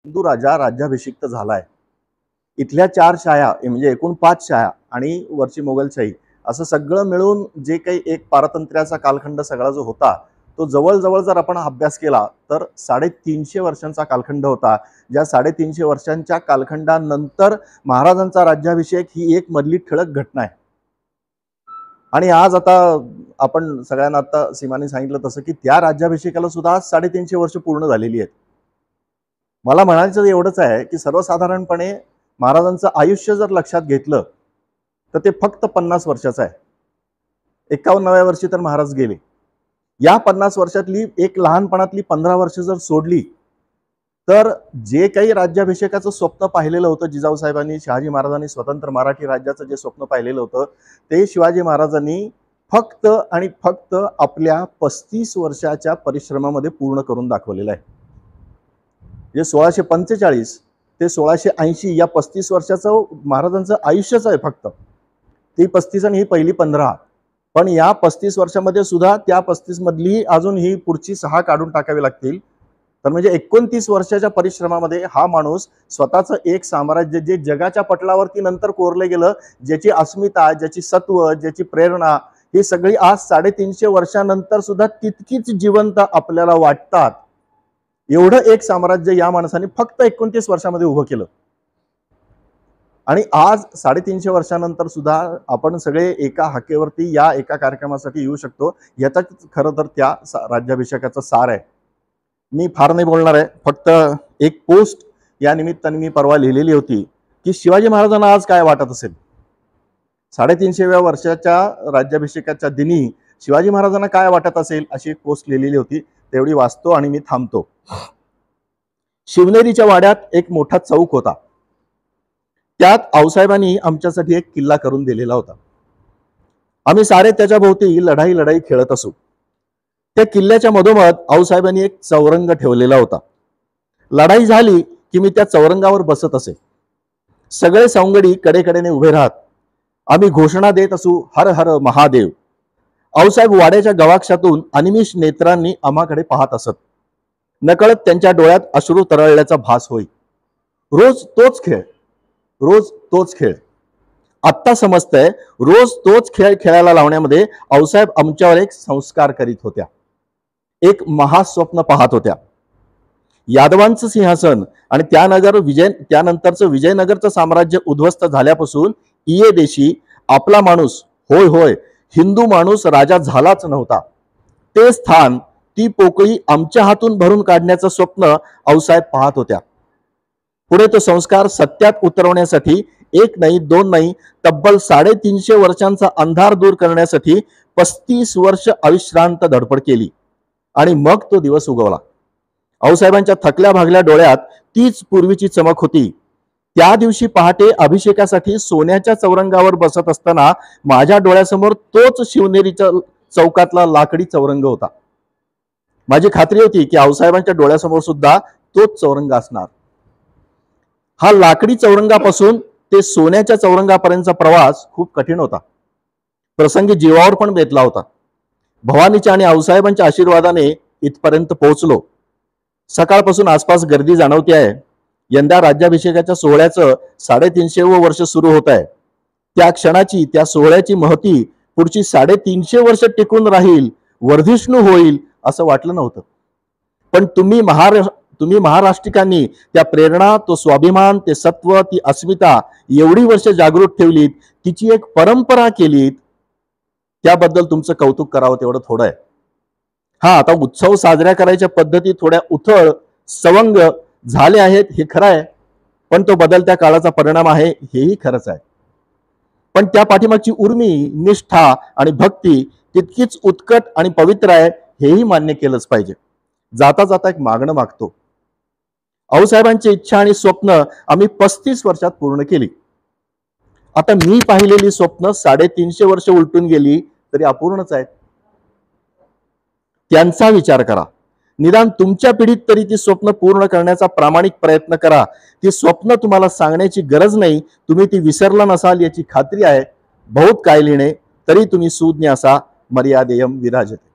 हिंदू राजा राज्याभिषिक्त झालाय. इथल्या 4 शाया म्हणजे एकूण 5 शाया आणि वरची मोगलशाही असं सगळं मिळून जे काही एक पारतंत्र्याचा कालखंड सगळा जो होता तो जवळजवळ जर आपण अभ्यास केला तर 350 वर्षांचा कालखंड होता. ज्या 350 वर्षांच्या कालखंडानंतर महाराजांचा राज्याभिषेक ही एक मधली ठळक घटना आहे. आणि आज आता आपण सगळ्यांना आता सीमाने सांगितलं तसं की त्या राज्याभिषेकाला सुद्धा आज 350 वर्ष पूर्ण झालेली आहेत. मला म्हणायचं एवढंच आहे की सर्वसाधारणपणे महाराजांचं आयुष्य जर लक्षात घेतलं तर ते फक्त 50 वर्षाचं आहे. 51व्या वर्षी तर महाराज गेले. या 50 वर्षातली एक लहानपणातली 15 वर्ष जर सोडली तर जे काही राज्याभिषेकाचं स्वप्न पाहिलेलं होतं जिजाऊ साहेबांनी, शहाजी महाराजांनी स्वतंत्र मराठी राज्याचं जे स्वप्न पाहिलेलं होतं ते शिवाजी महाराजांनी फक्त आणि फक्त आपल्या 35 वर्षाच्या परिश्रमामध्ये पूर्ण करून दाखवलेलं आहे. जे 1645 ते 1680 या 35 वर्षाचं महाराजांचं आयुष्यच आहे फक्त. ती 35 आणि ही पहिली 15. पण या 35 वर्षामध्ये सुद्धा त्या 35 मधली अजून ही पुढची 6 काढून टाकावी लागतील. तर म्हणजे 29 वर्षाच्या परिश्रमामध्ये हा माणूस स्वतःचं एक साम्राज्य जे जगाच्या पटलावरती नंतर कोरले गेलं, ज्याची अस्मिता, ज्याची सत्व, ज्याची प्रेरणा ही सगळी आज 350 वर्षानंतर सुद्धा तितकीच जिवंत आपल्याला वाटतात. एवढं एक साम्राज्य या माणसाने फक्त 29 वर्षामध्ये उभं केलं. आणि आज 350 वर्षानंतर सुद्धा आपण सगळे एका हाकेवरती या एका कार्यक्रमासाठी येऊ शकतो. याचाच खरं तर त्या राज्याभिषेकाचा सार आहे. मी फार नाही बोलणार आहे, फक्त एक पोस्ट या निमित्ताने मी परवा लिहिलेली होती की शिवाजी महाराजांना आज काय वाटत असेल. 350व्या वर्षाच्या राज्याभिषेकाच्या दिनी शिवाजी महाराजांना काय वाटत असेल अशी एक पोस्ट लिहिलेली होती. तेवढी वाचतो आणि मी थांबतो. शिवनेरीच्या वाड्यात एक मोठा चौक होता. त्यात आऊसाहेबांनी आमच्यासाठी एक किल्ला करून दिलेला होता. आम्ही सारे त्याच्या भोवती लढाई खेळत असू. त्या किल्ल्याच्या मधोमध आऊसाहेबांनी एक चौरंग ठेवलेला होता. लढाई झाली की मी त्या चौरंगावर बसत असे. सगळे सवंगडी कडेकडेने उभे राहत आम्ही घोषणा देत असू, हर हर महादेव. आऊसाहेब वाड्याच्या गवाक्षातून अनिमिष नेत्रांनी आम्हाकडे पाहत असत. नकळत त्यांच्या डोळ्यात अश्रू तरळल्याचा भास होई. रोज तोच खेळ, रोज तोच खेळ. आत्ता समजतंय रोज तोच खेळ खेळायला लावण्यामध्ये आऊसाहेब आमच्यावर एक संस्कार करीत होत्या, एक महास्वप्न पाहत होत्या. यादवांचं सिंहासन आणि त्यानंतरचं विजयनगरचं साम्राज्य उद्ध्वस्त झाल्यापासून इये देशी आपला माणूस, होय होय हिंदू माणूस राजा झालाच नव्हता. ते स्थान, ती पोकळी आमच्या हातून भरून काढण्याचं स्वप्न आऊसाहेब पाहत होत्या. पुढे तो संस्कार सत्यात उतरवण्यासाठी एक नाही, दोन नाही, तब्बल 350 वर्षांचा अंधार दूर करण्यासाठी 35 वर्ष अविश्रांत धडपड केली. आणि मग तो दिवस उगवला. आऊसाहेबांच्या थकल्या भागल्या डोळ्यात तीच पूर्वीची चमक होती. त्या दिवशी पहाटे अभिषेकासाठी सोन्याच्या चौरंगावर बसत असताना माझ्या डोळ्यासमोर तोच शिवनेरीच्या चौकातला लाकडी चौरंग होता. माझी खात्री होती की आऊसाहेबांच्या डोळ्यासमोर सुद्धा तोच चौरंग असणार. हा लाकडी चौरंगापासून ते सोन्याच्या चौरंगापर्यंतचा प्रवास खूप कठीण होता. प्रसंगी जीवावर पण बेतला होता. भवानीच्या आणि आऊसाहेबांच्या आशीर्वादाने इथपर्यंत पोहोचलो. सकाळपासून आसपास गर्दी जाणवते आहे. यंदा राज्याभिषेकाच्या सोहळ्याचं 350वं वर्ष सुरू होत आहे. त्या क्षणाची, त्या सोहळ्याची महती पुढची 350 वर्ष टिकून राहील, वर्धिष्णू होईल असं वाटलं नव्हतं. पण तुम्ही महाराष्ट्रिकांनी त्या प्रेरणा, तो स्वाभिमान, ते सत्व, ती अस्मिता एवढी वर्ष जागृत ठेवलीत, तिची एक परंपरा केलीत, त्याबद्दल तुमचं कौतुक करावं तेवढं थोडं आहे. हा, आता उत्सव साजऱ्या करायच्या पद्धती थोड्या उथळ सवंग झाले आहेत हे खरं आहे. पण तो बदलत्या काळाचा परिणाम आहे हेही खरंच आहे. पण त्या पाठीमागची उर्मी, निष्ठा आणि भक्ती तितकीच उत्कट आणि पवित्र आहे हेही मान्य केलंच पाहिजे. जाता जाता एक मागणं मागतो. आऊसाहेबांची इच्छा आणि स्वप्न आम्ही 35 वर्षात पूर्ण केली. आता मी पाहिलेली स्वप्न 350 वर्ष उलटून गेली तरी अपूर्णच आहेत. त्यांचा विचार करा. निदान तुमच्या पिढीत तरी ती स्वप्न पूर्ण करण्याचा प्रामाणिक प्रयत्न करा. ती स्वप्न तुम्हाला सांगण्याची गरज नाही, तुम्ही ती विसरला नसाल याची खात्री आहे. बहुत काय लिहिणे तरी तुम्ही सुज्ञ असा, मर्यादेयम विराजते.